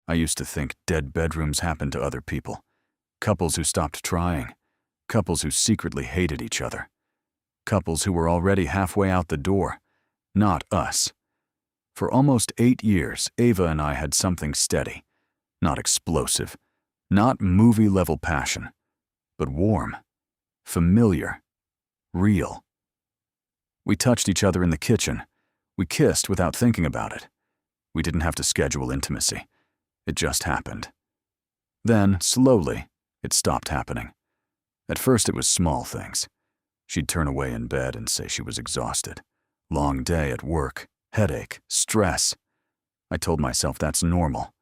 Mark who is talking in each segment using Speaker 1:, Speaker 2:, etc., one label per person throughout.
Speaker 1: I used to think dead bedrooms happened to other people. Couples who stopped trying. Couples who secretly hated each other. Couples who were already halfway out the door. Not us. For almost 8 years, Ava and I had something steady. Not explosive. Not movie-level passion. But warm. Familiar. Real. We touched each other in the kitchen. We kissed without thinking about it. We didn't have to schedule intimacy. It just happened. Then, slowly, it stopped happening. At first it was small things. She'd turn away in bed and say she was exhausted. Long day at work, headache, stress. I told myself that's normal.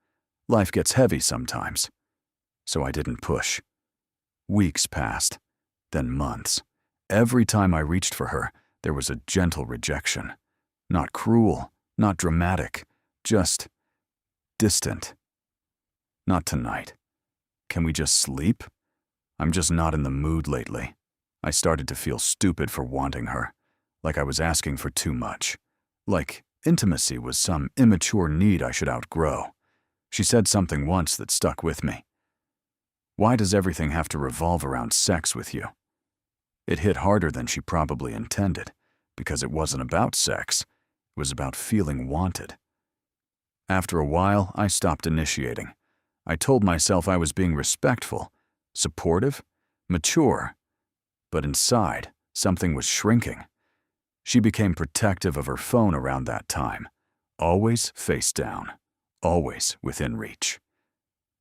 Speaker 1: Life gets heavy sometimes. So I didn't push. Weeks passed, then months. Every time I reached for her, there was a gentle rejection. Not cruel, not dramatic, just distant. Not tonight. Can we just sleep? I'm just not in the mood lately. I started to feel stupid for wanting her, like I was asking for too much. Like intimacy was some immature need I should outgrow. She said something once that stuck with me. Why does everything have to revolve around sex with you? It hit harder than she probably intended, because it wasn't about sex. It was about feeling wanted. After a while, I stopped initiating. I told myself I was being respectful, supportive, mature. But inside, something was shrinking. She became protective of her phone around that time. Always face down. Always within reach.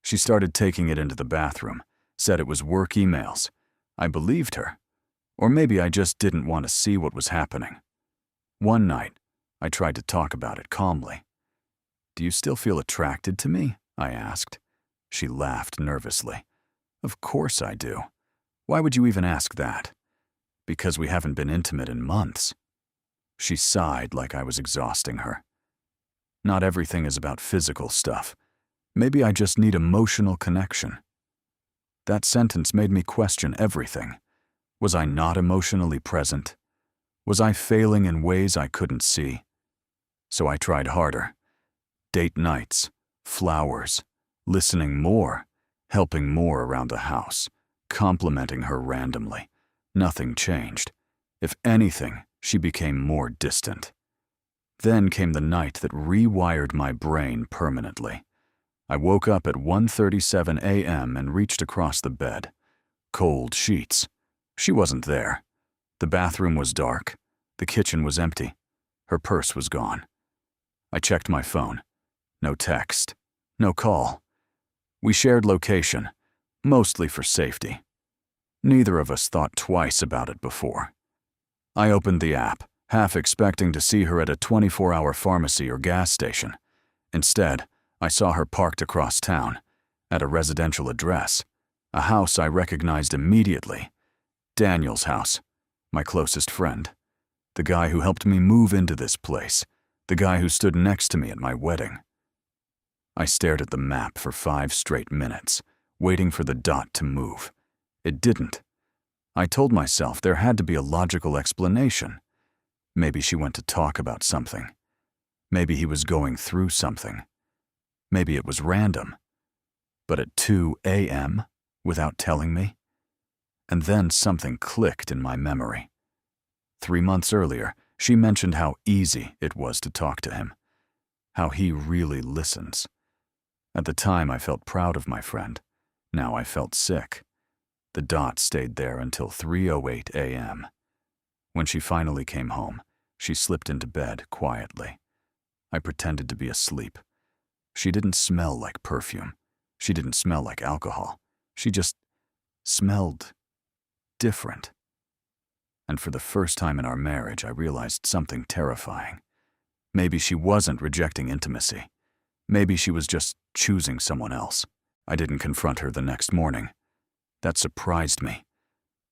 Speaker 1: She started taking it into the bathroom, said it was work emails. I believed her. Or maybe I just didn't want to see what was happening. One night, I tried to talk about it calmly. "Do you still feel attracted to me?" I asked. She laughed nervously. "Of course I do. Why would you even ask that?" "Because we haven't been intimate in months." She sighed like I was exhausting her. "Not everything is about physical stuff. Maybe I just need emotional connection." That sentence made me question everything. Was I not emotionally present? Was I failing in ways I couldn't see? So I tried harder. Date nights, flowers, listening more, helping more around the house, complimenting her randomly. Nothing changed. If anything, she became more distant. Then came the night that rewired my brain permanently. I woke up at 1:37 a.m. and reached across the bed. Cold sheets. She wasn't there. The bathroom was dark. The kitchen was empty. Her purse was gone. I checked my phone. No text. No call. We shared location, mostly for safety. Neither of us thought twice about it before. I opened the app, half expecting to see her at a 24-hour pharmacy or gas station. Instead, I saw her parked across town, at a residential address, a house I recognized immediately. Daniel's house, my closest friend. The guy who helped me move into this place. The guy who stood next to me at my wedding. I stared at the map for 5 straight minutes, waiting for the dot to move. It didn't. I told myself there had to be a logical explanation. Maybe she went to talk about something. Maybe he was going through something. Maybe it was random. But at 2 a.m., without telling me? And then something clicked in my memory. 3 months earlier, she mentioned how easy it was to talk to him. How he really listens. At the time, I felt proud of my friend. Now I felt sick. The dot stayed there until 3:08 a.m. When she finally came home, she slipped into bed quietly. I pretended to be asleep. She didn't smell like perfume. She didn't smell like alcohol. She just smelled different. And for the first time in our marriage, I realized something terrifying. Maybe she wasn't rejecting intimacy. Maybe she was just choosing someone else. I didn't confront her the next morning. That surprised me.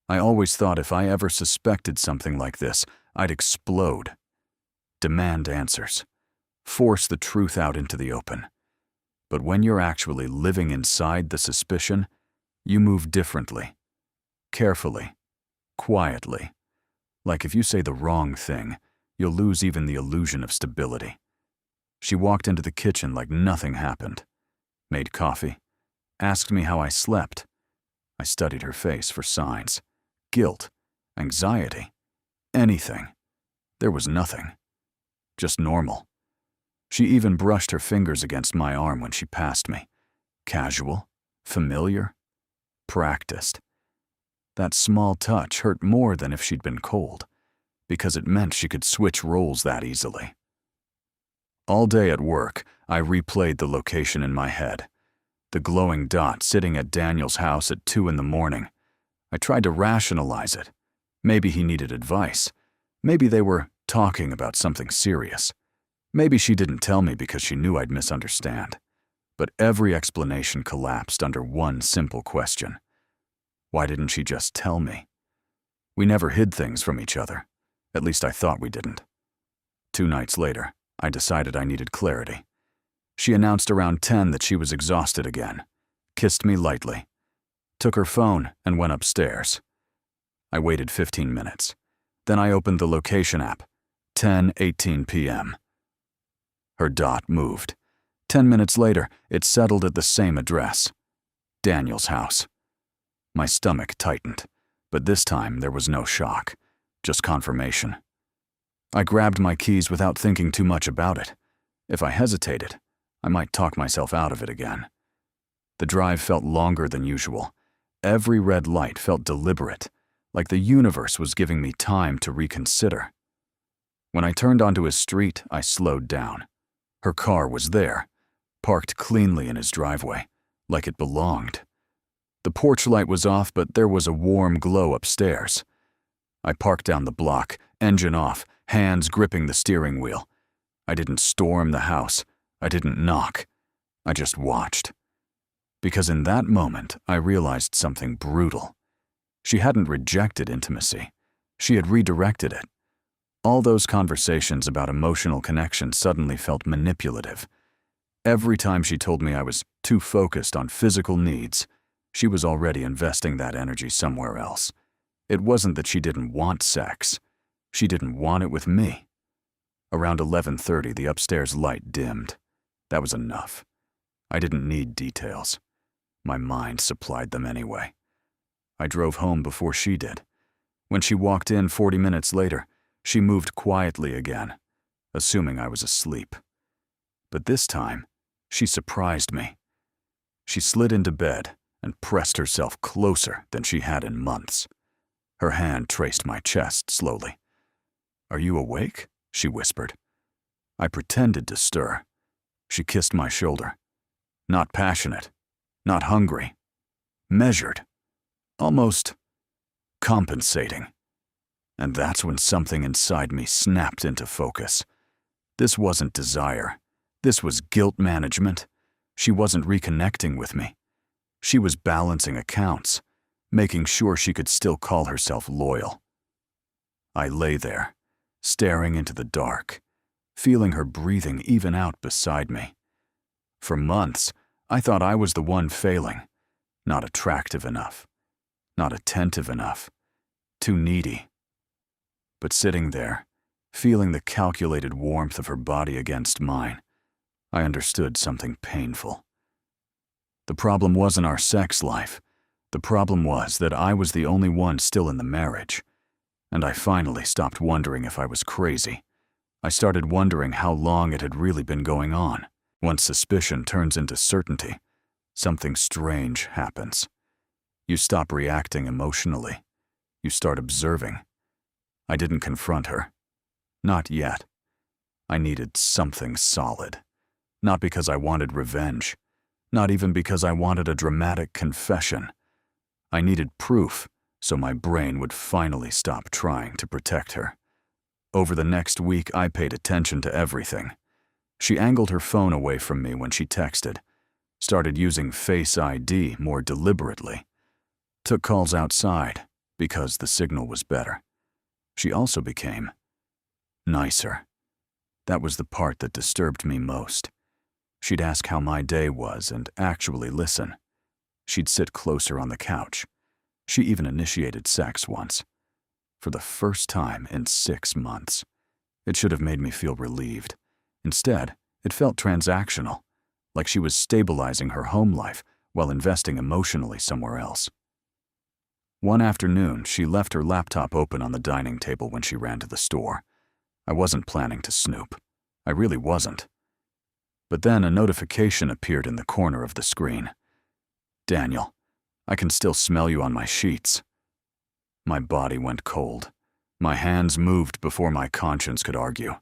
Speaker 1: I always thought if I ever suspected something like this, I'd explode. Demand answers. Force the truth out into the open. But when you're actually living inside the suspicion, you move differently. Carefully. Quietly. Like if you say the wrong thing, you'll lose even the illusion of stability. She walked into the kitchen like nothing happened. made coffee, asked me how I slept. I studied her face for signs. Guilt, anxiety, anything. There was nothing. Just normal. She even brushed her fingers against my arm when she passed me. Casual, familiar, practiced. That small touch hurt more than if she'd been cold, because it meant she could switch roles that easily. All day at work, I replayed the location in my head. The glowing dot sitting at Daniel's house at 2 in the morning. I tried to rationalize it. Maybe he needed advice. Maybe they were talking about something serious. Maybe she didn't tell me because she knew I'd misunderstand. But every explanation collapsed under one simple question. Why didn't she just tell me? We never hid things from each other. At least I thought we didn't. 2 nights later, I decided I needed clarity. She announced around 10 that she was exhausted again, kissed me lightly, took her phone and went upstairs. I waited 15 minutes. Then I opened the location app, 10:18 p.m. Her dot moved. 10 minutes later, it settled at the same address, Daniel's house. My stomach tightened, but this time there was no shock, just confirmation. I grabbed my keys without thinking too much about it. If I hesitated, I might talk myself out of it again. The drive felt longer than usual. Every red light felt deliberate, like the universe was giving me time to reconsider. When I turned onto his street, I slowed down. Her car was there, parked cleanly in his driveway, like it belonged. The porch light was off, but there was a warm glow upstairs. I parked down the block, engine off, hands gripping the steering wheel. I didn't storm the house. I didn't knock. I just watched. Because in that moment, I realized something brutal. She hadn't rejected intimacy. She had redirected it. All those conversations about emotional connection suddenly felt manipulative. Every time she told me I was too focused on physical needs, she was already investing that energy somewhere else. It wasn't that she didn't want sex. She didn't want it with me. Around 11:30, the upstairs light dimmed. That was enough. I didn't need details. My mind supplied them anyway. I drove home before she did. When she walked in 40 minutes later, she moved quietly again, assuming I was asleep. But this time, she surprised me. She slid into bed and pressed herself closer than she had in months. Her hand traced my chest slowly. "Are you awake?" she whispered. I pretended to stir. She kissed my shoulder. Not passionate, not hungry. Measured. Almost compensating. And that's when something inside me snapped into focus. This wasn't desire. This was guilt management. She wasn't reconnecting with me. She was balancing accounts, making sure she could still call herself loyal. I lay there, staring into the dark, feeling her breathing even out beside me. For months, I thought I was the one failing, not attractive enough, not attentive enough, too needy. But sitting there, feeling the calculated warmth of her body against mine, I understood something painful. The problem wasn't our sex life. The problem was that I was the only one still in the marriage. And I finally stopped wondering if I was crazy. I started wondering how long it had really been going on. Once suspicion turns into certainty, something strange happens. You stop reacting emotionally. You start observing. I didn't confront her. Not yet. I needed something solid. Not because I wanted revenge. Not even because I wanted a dramatic confession. I needed proof, so my brain would finally stop trying to protect her. Over the next week, I paid attention to everything. She angled her phone away from me when she texted, started using Face ID more deliberately, took calls outside because the signal was better. She also became nicer. That was the part that disturbed me most. She'd ask how my day was and actually listen. She'd sit closer on the couch. She even initiated sex once. For the first time in 6 months. It should have made me feel relieved. Instead, it felt transactional. like she was stabilizing her home life while investing emotionally somewhere else. One afternoon, she left her laptop open on the dining table when she ran to the store. I wasn't planning to snoop. I really wasn't. But then a notification appeared in the corner of the screen. "Daniel, I can still smell you on my sheets." My body went cold. My hands moved before my conscience could argue.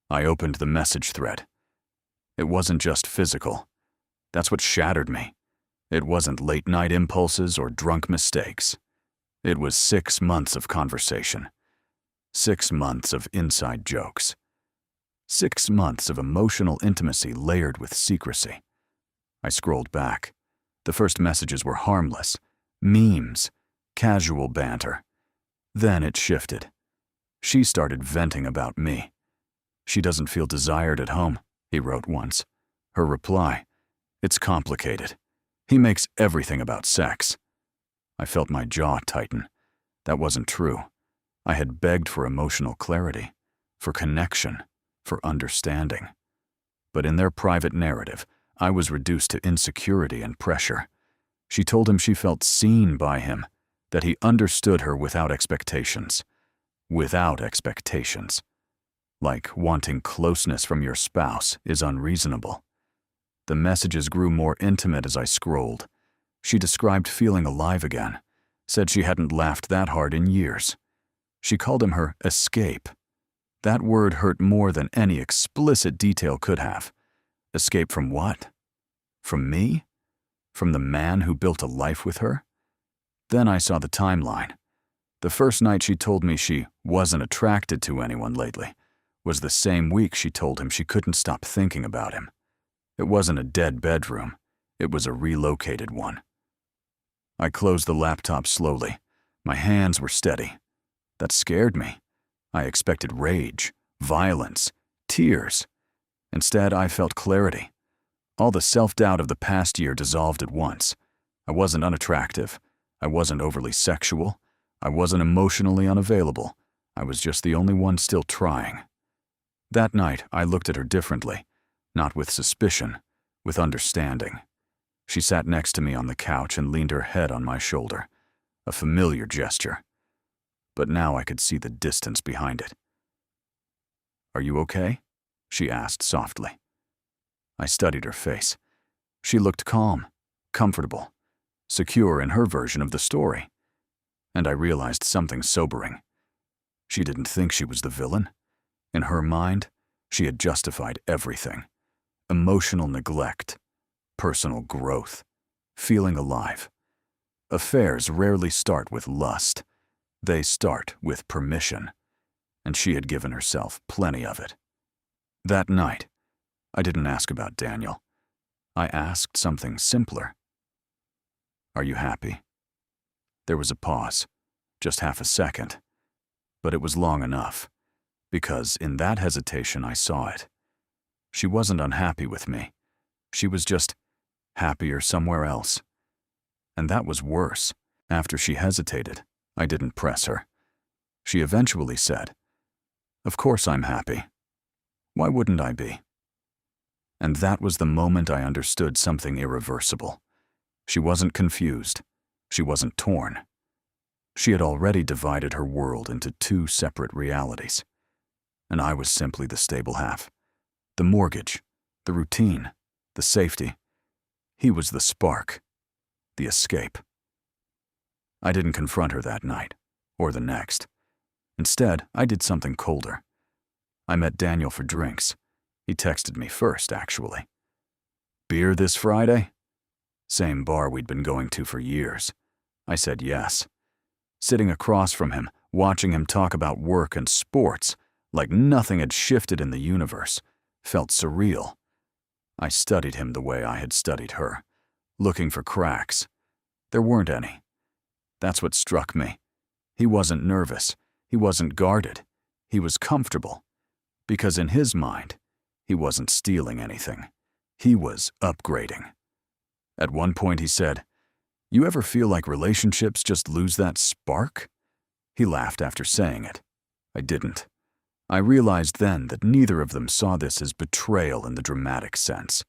Speaker 1: I opened the message thread. It wasn't just physical. That's what shattered me. It wasn't late-night impulses or drunk mistakes. It was 6 months of conversation. 6 months of inside jokes. 6 months of emotional intimacy layered with secrecy. I scrolled back. The first messages were harmless. Memes. Casual banter. Then it shifted. She started venting about me. "She doesn't feel desired at home," he wrote once. Her reply, "It's complicated. He makes everything about sex." I felt my jaw tighten. That wasn't true. I had begged for emotional clarity, for connection, for understanding. But in their private narrative, I was reduced to insecurity and pressure. She told him she felt seen by him, that he understood her without expectations. Without expectations. Like wanting closeness from your spouse is unreasonable. The messages grew more intimate as I scrolled. She described feeling alive again, said she hadn't laughed that hard in years. She called him her escape. That word hurt more than any explicit detail could have. Escape from what? From me? From the man who built a life with her? Then I saw the timeline. The first night she told me she wasn't attracted to anyone lately was the same week she told him she couldn't stop thinking about him. It wasn't a dead bedroom. It was a relocated one. I closed the laptop slowly. My hands were steady. That scared me. I expected rage, violence, tears. Instead, I felt clarity. All the self-doubt of the past year dissolved at once. I wasn't unattractive. I wasn't overly sexual. I wasn't emotionally unavailable. I was just the only one still trying. That night, I looked at her differently, not with suspicion, with understanding. She sat next to me on the couch and leaned her head on my shoulder, a familiar gesture. But now I could see the distance behind it. "Are you okay?" she asked softly. I studied her face. She looked calm, comfortable, secure in her version of the story. And I realized something sobering. She didn't think she was the villain. In her mind, she had justified everything. Emotional neglect, personal growth, feeling alive. Affairs rarely start with lust. They start with permission. And she had given herself plenty of it. That night, I didn't ask about Daniel. I asked something simpler. "Are you happy?" There was a pause, just half a second. But it was long enough, because in that hesitation I saw it. She wasn't unhappy with me. She was just happier somewhere else. And that was worse. After she hesitated, I didn't press her. She eventually said, "Of course I'm happy. Why wouldn't I be?" And that was the moment I understood something irreversible. She wasn't confused. She wasn't torn. She had already divided her world into 2 separate realities. And I was simply the stable half. The mortgage, the routine, the safety. He was the spark, the escape. I didn't confront her that night, or the next. Instead, I did something colder. I met Daniel for drinks. He texted me first, actually. "Beer this Friday?" Same bar we'd been going to for years. I said yes. Sitting across from him, watching him talk about work and sports, like nothing had shifted in the universe, felt surreal. I studied him the way I had studied her, looking for cracks. There weren't any. That's what struck me. He wasn't nervous. He wasn't guarded. He was comfortable. Because in his mind, he wasn't stealing anything. He was upgrading. At one point he said, "You ever feel like relationships just lose that spark?" He laughed after saying it. I didn't. I realized then that neither of them saw this as betrayal in the dramatic sense.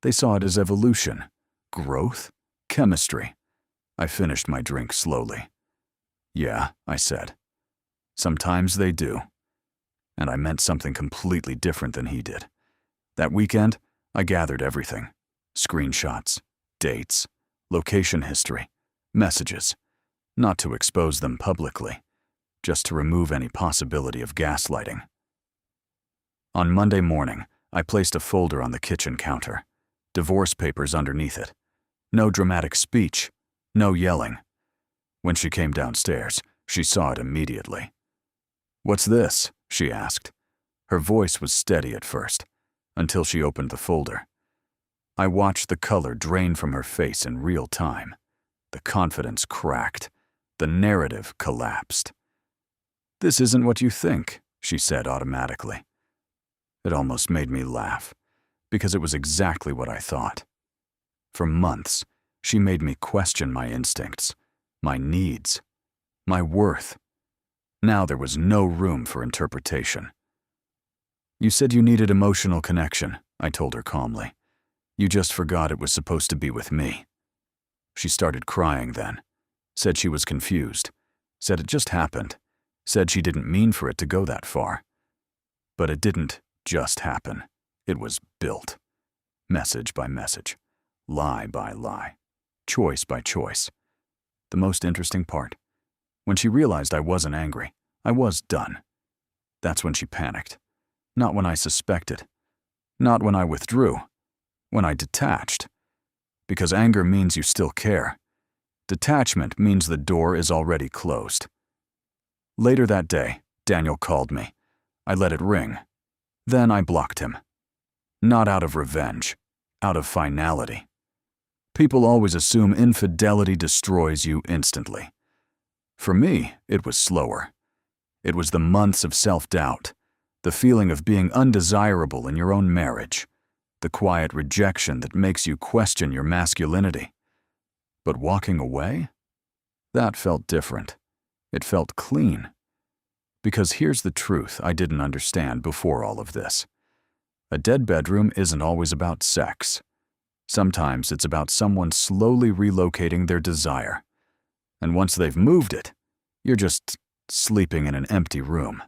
Speaker 1: They saw it as evolution, growth, chemistry. I finished my drink slowly. Yeah, I said. Sometimes they do. And I meant something completely different than he did. That weekend, I gathered everything. Screenshots, dates, location history, messages. Not to expose them publicly, just to remove any possibility of gaslighting. On Monday morning, I placed a folder on the kitchen counter. Divorce papers underneath it. No dramatic speech, no yelling. When she came downstairs, she saw it immediately. "What's this?" she asked. Her voice was steady at first, until she opened the folder. I watched the color drain from her face in real time. The confidence cracked. The narrative collapsed. "This isn't what you think," she said automatically. It almost made me laugh, because it was exactly what I thought. For months, she made me question my instincts, my needs, my worth. Now there was no room for interpretation. "You said you needed emotional connection," I told her calmly. "You just forgot it was supposed to be with me." She started crying then, said she was confused, said it just happened, said she didn't mean for it to go that far. But it didn't just happen. It was built. Message by message, lie by lie, choice by choice. The most interesting part, when she realized I wasn't angry, I was done. That's when she panicked. Not when I suspected. Not when I withdrew. When I detached. Because anger means you still care. Detachment means the door is already closed. Later that day, Daniel called me. I let it ring. Then I blocked him. Not out of revenge, out of finality. People always assume infidelity destroys you instantly. For me, it was slower. It was the months of self-doubt, the feeling of being undesirable in your own marriage, the quiet rejection that makes you question your masculinity. But walking away? That felt different. It felt clean. Because here's the truth I didn't understand before all of this. A dead bedroom isn't always about sex. Sometimes it's about someone slowly relocating their desire. And once they've moved it, you're just sleeping in an empty room.